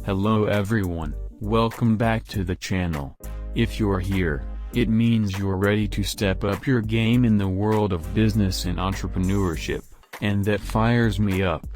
Hello everyone, welcome back to the channel. If you're here, it means you're ready to step up your game in the world of business and entrepreneurship, and that fires me up.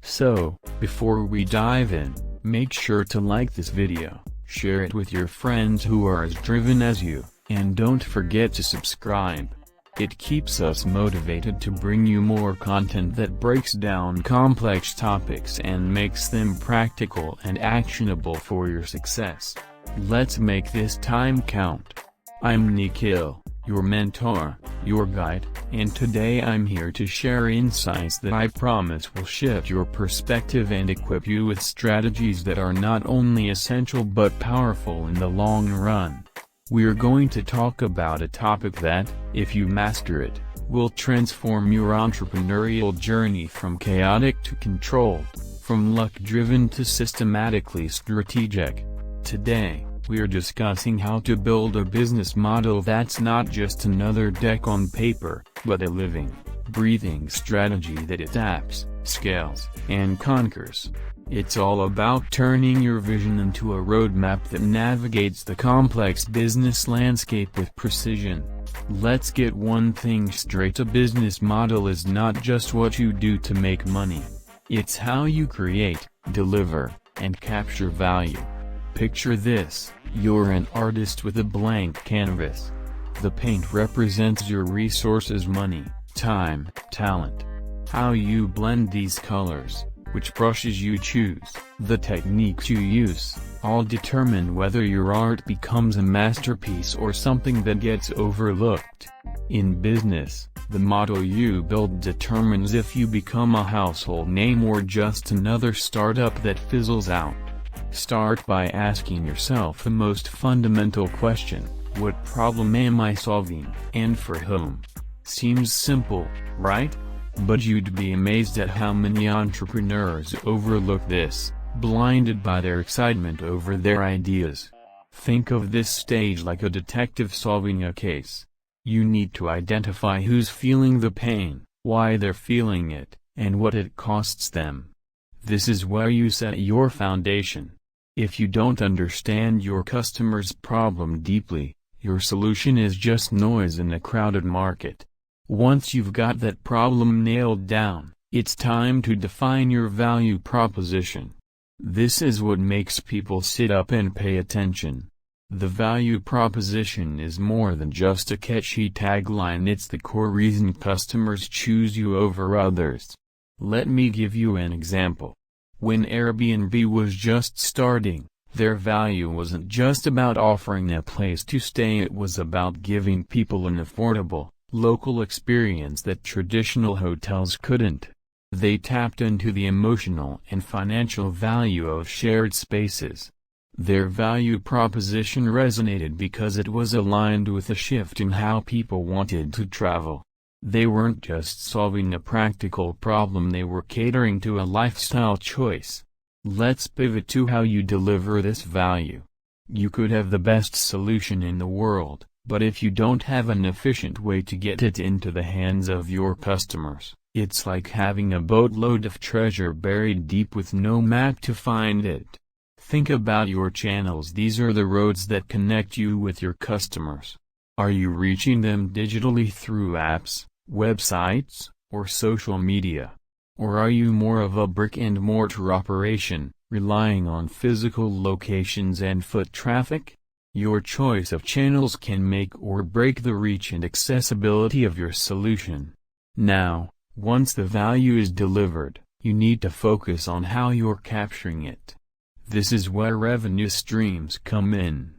So, before we dive in, make sure to like this video, share it with your friends who are as driven as you, and don't forget to subscribe. It keeps us motivated to bring you more content that breaks down complex topics and makes them practical and actionable for your success. Let's make this time count. I'm Nikhil, your mentor, your guide, and today I'm here to share insights that I promise will shift your perspective and equip you with strategies that are not only essential but powerful in the long run. We're going to talk about a topic that, if you master it, will transform your entrepreneurial journey from chaotic to controlled, from luck-driven to systematically strategic. Today, we're discussing how to build a business model that's not just another deck on paper, but a living, breathing strategy that adapts, scales, and conquers. It's all about turning your vision into a roadmap that navigates the complex business landscape with precision. Let's get one thing straight: a business model is not just what you do to make money. It's how you create, deliver, and capture value. Picture this: you're an artist with a blank canvas. The paint represents your resources: money, time, talent. How you blend these colors, which brushes you choose, the techniques you use, all determine whether your art becomes a masterpiece or something that gets overlooked. In business, the model you build determines if you become a household name or just another startup that fizzles out. Start by asking yourself the most fundamental question: what problem am I solving, and for whom? Seems simple, right? But you'd be amazed at how many entrepreneurs overlook this, blinded by their excitement over their ideas. Think of this stage like a detective solving a case. You need to identify who's feeling the pain, why they're feeling it, and what it costs them. This is where you set your foundation. If you don't understand your customer's problem deeply, your solution is just noise in a crowded market. Once you've got that problem nailed down, it's time to define your value proposition. This is what makes people sit up and pay attention. The value proposition is more than just a catchy tagline, it's the core reason customers choose you over others. Let me give you an example. When Airbnb was just starting, their value wasn't just about offering a place to stay, it was about giving people an affordable, local experience that traditional hotels couldn't. They tapped into the emotional and financial value of shared spaces. Their value proposition resonated because it was aligned with a shift in how people wanted to travel. They weren't just solving a practical problem, they were catering to a lifestyle choice. Let's pivot to how you deliver this value. You could have the best solution in the world, but if you don't have an efficient way to get it into the hands of your customers, it's like having a boatload of treasure buried deep with no map to find it. Think about your channels. These are the roads that connect you with your customers. Are you reaching them digitally through apps, websites, or social media? Or are you more of a brick-and-mortar operation, relying on physical locations and foot traffic? Your choice of channels can make or break the reach and accessibility of your solution. Now, once the value is delivered, you need to focus on how you're capturing it. This is where revenue streams come in.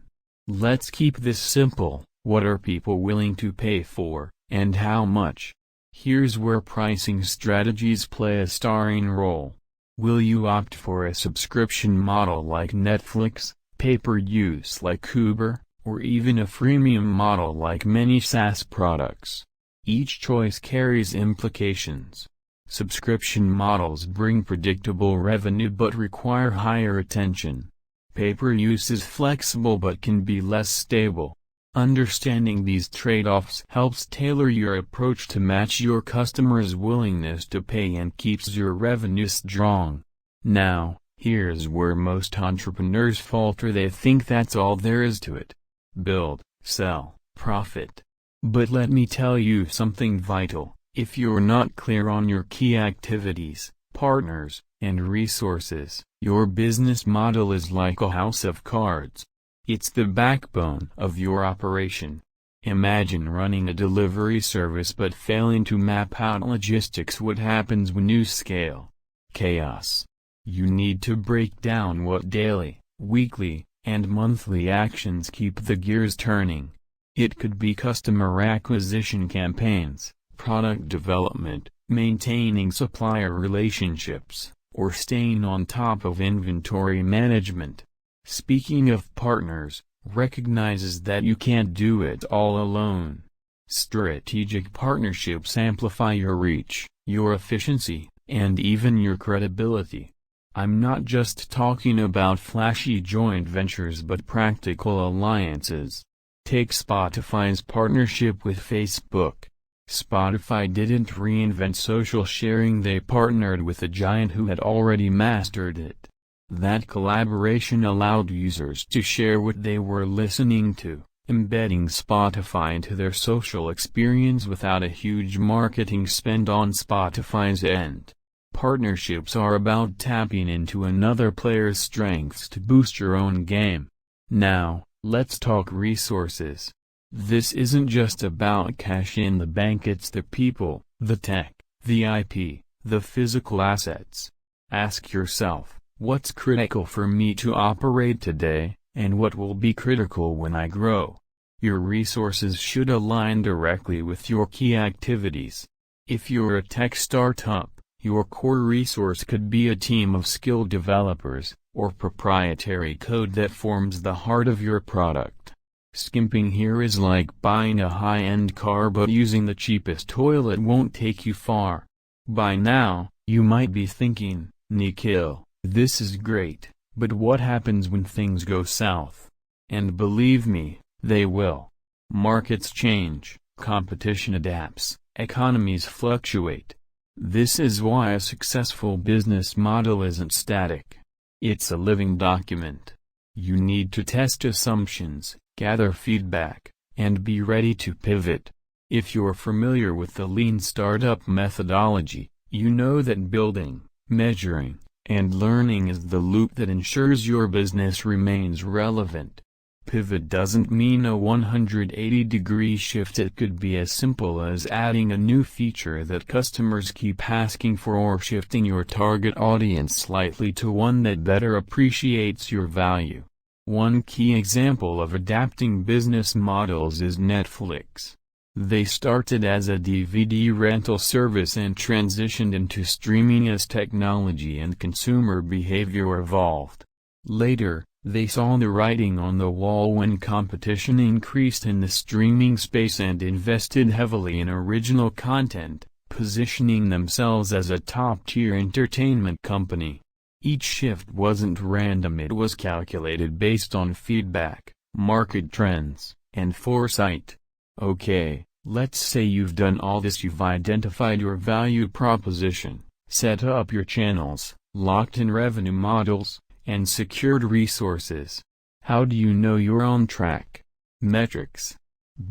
Let's keep this simple: what are people willing to pay for, and how much? Here's where pricing strategies play a starring role. Will you opt for a subscription model like Netflix, pay-per-use like Uber, or even a freemium model like many SaaS products? Each choice carries implications. Subscription models bring predictable revenue but require higher attention. Pay-per-use is flexible but can be less stable. Understanding these trade-offs helps tailor your approach to match your customers' willingness to pay and keeps your revenue strong. Now, Here's where most entrepreneurs falter. They think that's all there is to it. Build, sell, profit. But let me tell you something vital. If you're not clear on your key activities, partners, and resources, your business model is like a house of cards. It's the backbone of your operation. Imagine running a delivery service but failing to map out logistics. What happens when you scale? Chaos. You need to break down what daily, weekly, and monthly actions keep the gears turning. It could be customer acquisition campaigns, product development, maintaining supplier relationships, or staying on top of inventory management. Speaking of partners, recognizes that you can't do it all alone. Strategic partnerships amplify your reach, your efficiency, and even your credibility. I'm not just talking about flashy joint ventures but practical alliances. Take Spotify's partnership with Facebook. Spotify didn't reinvent social sharing, they partnered with a giant who had already mastered it. That collaboration allowed users to share what they were listening to, embedding Spotify into their social experience without a huge marketing spend on Spotify's end. Partnerships are about tapping into another player's strengths to boost your own game. Now, let's talk resources. This isn't just about cash in the bank, it's the people, the tech, the IP, the physical assets. Ask yourself, what's critical for me to operate today, and what will be critical when I grow? Your resources should align directly with your key activities. If you're a tech startup, your core resource could be a team of skilled developers, or proprietary code that forms the heart of your product. Skimping here is like buying a high-end car but using the cheapest toilet won't take you far. By now, you might be thinking, Nikhil, this is great, but what happens when things go south? And believe me, they will. Markets change, competition adapts, economies fluctuate. This is why a successful business model isn't static. It's a living document. You need to test assumptions, gather feedback, and be ready to pivot. If you're familiar with the lean startup methodology, you know that building, measuring, and learning is the loop that ensures your business remains relevant. Pivot doesn't mean a 180-degree shift. It could be as simple as adding a new feature that customers keep asking for or shifting your target audience slightly to one that better appreciates your value. One key example of adapting business models is Netflix. They started as a DVD rental service and transitioned into streaming as technology and consumer behavior evolved. Later, they saw the writing on the wall when competition increased in the streaming space and invested heavily in original content, positioning themselves as a top-tier entertainment company. Each shift wasn't random, it was calculated based on feedback, market trends, and foresight. Okay, let's say you've done all this. You've identified your value proposition, set up your channels, locked in revenue models, and secured resources. How do you know you're on track? Metrics.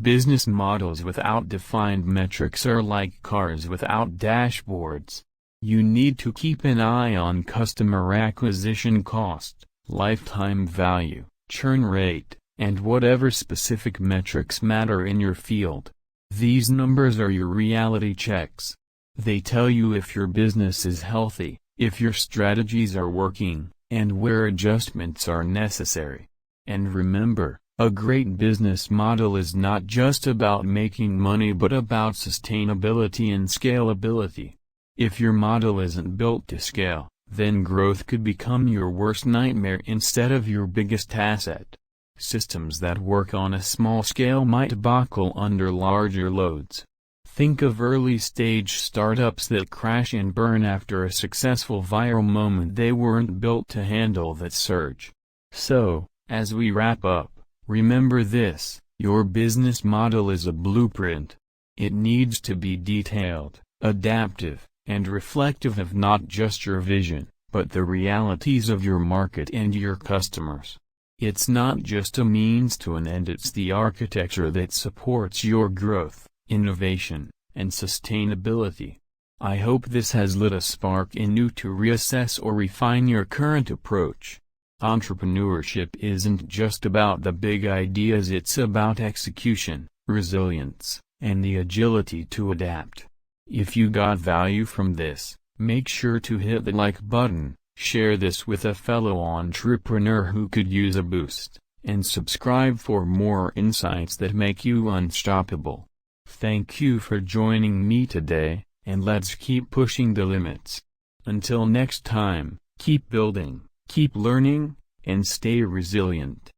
Business models without defined metrics are like cars without dashboards. You need to keep an eye on customer acquisition cost, lifetime value, churn rate, and whatever specific metrics matter in your field. These numbers are your reality checks. They tell you if your business is healthy, if your strategies are working, and where adjustments are necessary. And remember, a great business model is not just about making money but about sustainability and scalability. If your model isn't built to scale, then growth could become your worst nightmare instead of your biggest asset. Systems that work on a small scale might buckle under larger loads. Think of early-stage startups that crash and burn after a successful viral moment. They weren't built to handle that surge. So, as we wrap up, remember this: your business model is a blueprint. It needs to be detailed, adaptive, and reflective of not just your vision, but the realities of your market and your customers. It's not just a means to an end, it's the architecture that supports your growth, innovation, and sustainability. I hope this has lit a spark in you to reassess or refine your current approach. Entrepreneurship isn't just about the big ideas, it's about execution, resilience, and the agility to adapt. If you got value from this, make sure to hit the like button, share this with a fellow entrepreneur who could use a boost, and subscribe for more insights that make you unstoppable. Thank you for joining me today, and let's keep pushing the limits. Until next time, keep building, keep learning, and stay resilient.